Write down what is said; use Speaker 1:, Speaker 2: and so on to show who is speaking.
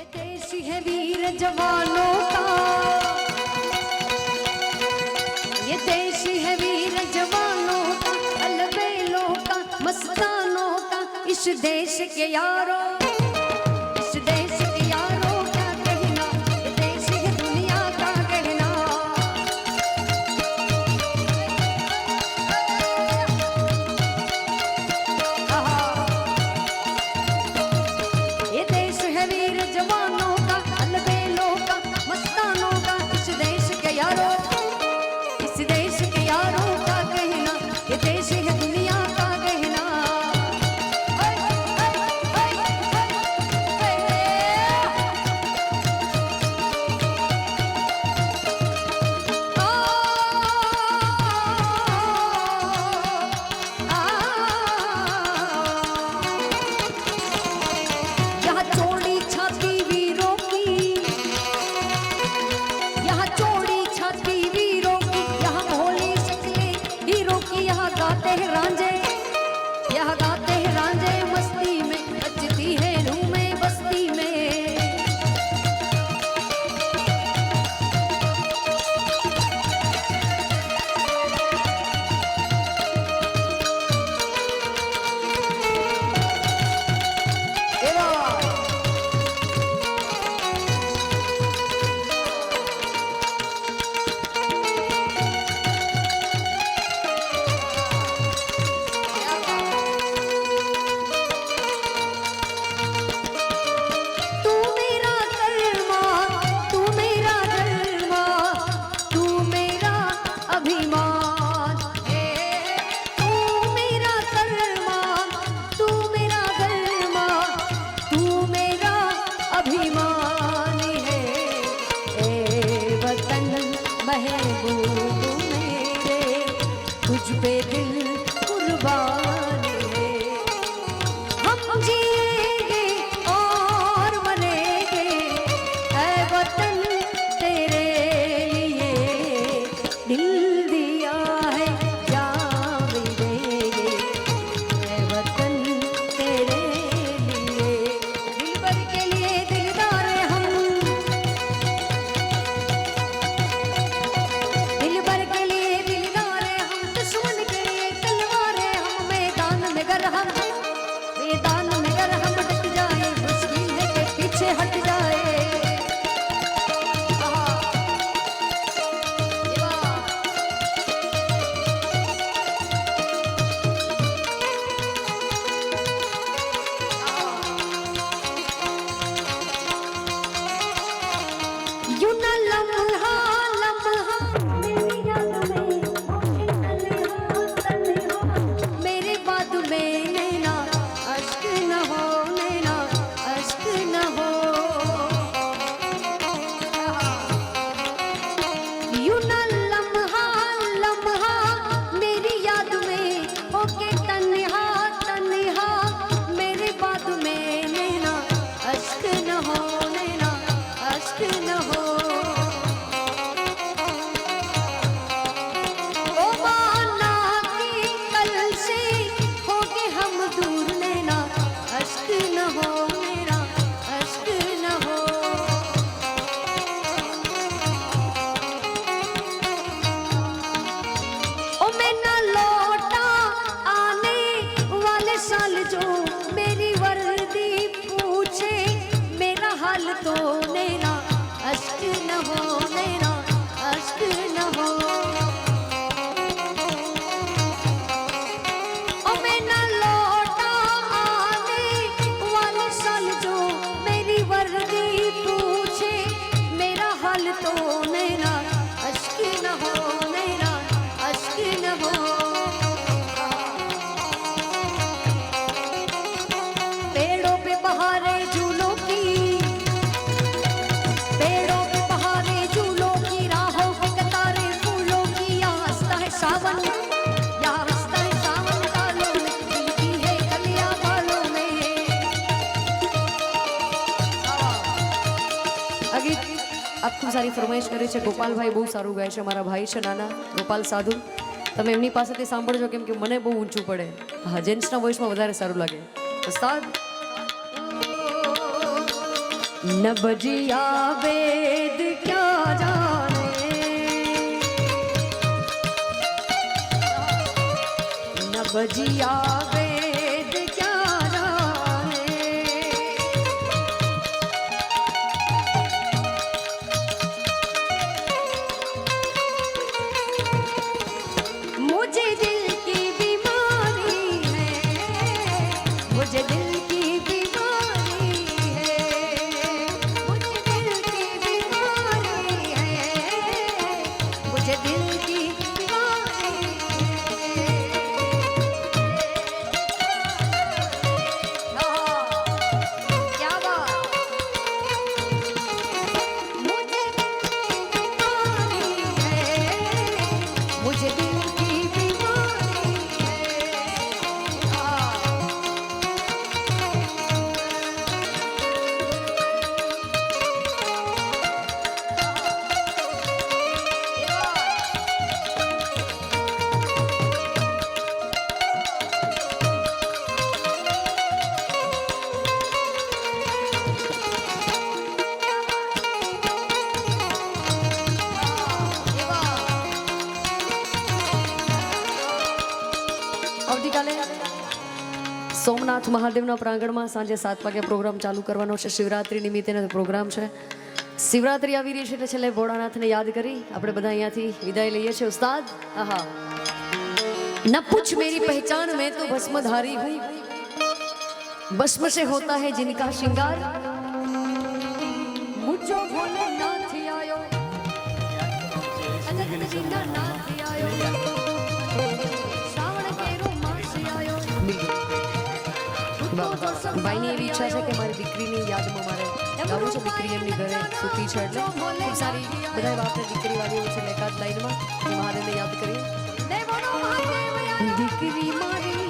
Speaker 1: ये देश है वीर जवानों का, ये देश है वीर जवानों का, अलबेलों का, मस्तानों का, इस देश के यारों, इस देश के यारों क्या कहना, ये देश है दुनिया का कहना। ये देश है वीर जवानों का, अलबेलों का, मस्तानों का, इस देश के यारों, इस देश के यारों का कहना, ये देश है दुनिया का कहना। यहाँ चौड़ी छाती वीरों की, यहाँ चौड़ी छाती वीरों की, यहाँ भोली शक्लें हीरों की, यहाँ गाते हैं रांझे, यहाँ गाते हैं रांझे मस्ती में, बजती है धूमें बस्ती में। तू मेरा कर्मा, तू मेरा धर्मा, तू मेरा अभिमान, तू मेरा कर्मा, तू मेरा धर्मा, तू मेरा अभिमान है। ए वतन महबूब मेरे, तुझ पे दिल कुर्बान है। हम जिएंगे और मरेंगे, ऐ वतन तेरे लिए, दिल दिया है जान भी देंगे, ऐ वतन तेरे लिए। दिलबर के लिए दिलदार हम, दिलबर के लिए दिलदार हम, दुश्मन के लिए तलवार हम। मैदान में गर हम, मैदान में गर हम डट जाए, मुश्किल है के पीछे हट जाए। यूं न लम्हा लम्हा मेरी याद में, तन्हा तन्हा मेरे बाद में नैना, अश्क न हो नैना, अश्क न हो। यूं न लम्हा लम्हा मेरी याद में होके तन्हा तन्हा मेरे बाद में नैना, अश्क न हो नैना, अश्क न हो। ओ माना कि कल से होंगे हम दूर नैना, अश्क न हो मेरा, अश्क न हो। ओ मैं ना लौटा आने वाले साल, जो मेरी वर्दी पूछे मेरा हाल, तो नैना अश्क न हो नैना, अश्क न हो। ओ मैं ना लौटा आने वाले साल, जो मेरी वर्दी पूछे मेरा हाल, तो नैना अश्क न हो नैना, अश्क न हो। पेड़ों पे बहारे झूलों की, पेड़ों पे बहारे झूलों की, राहों पे कतारे फूलों की, यहाँ हंसता है सावन, यहाँ हंसता है सावन तालों में, खिलती है कलियां बालों में। आगे आप खूब सारी फरमाइश करे છે ગોપાલભાઈ બહુ સારું ગાય છે, મારા ભાઈ છે નાના ગોપાલ સાધુ, તમે એમની પાસેથી સાંભળજો, કેમ કે મને બહુ ઊંચું પડે, હા જેન્ટ્સના વોઇસમાં વધારે સારું લાગે. ઉસ્તાદ न बजिया वेद क्या जाने, न बजिया वेद क्या जाने, मुझे दिल की बीमारी है, मुझे दिल આવતીકાલે સોમનાથ મહાદેવના પ્રાંગણમાં સાંજે 7 વાગે પ્રોગ્રામ ચાલુ કરવાનો છે. શિવરાત્રી નિમિત્તેનો પ્રોગ્રામ છે. શિવરાત્રી આવી રહી છે એટલે છેલ્લે ભોળાનાથને યાદ કરી આપણે બધા અહીંયાથી વિદાય લઈએ છીએ. ઉસ્તાદ આહા, ન પૂછ મેરી પહેચાન મેં તો ભસ્મધારી હું, भस्म से होता है जिनका श्रृंगार, मुझो भोलेनाथ आयो, अनंत जिंदा नाथ आयो, श्रावण केरो मास आयो. ભાઈની એવી ઈચ્છા છે કે મારી દીકરીની યાદમાં મારે ગાવું છે. દીકરી એમની ઘરે સૂતી છે એટલે ખૂબ સારી બધા આપણે દીકરી વાળીઓ છે. એકાદ લાઈનમાં મહાદેવને યાદ કરીએ. દીકરી મારી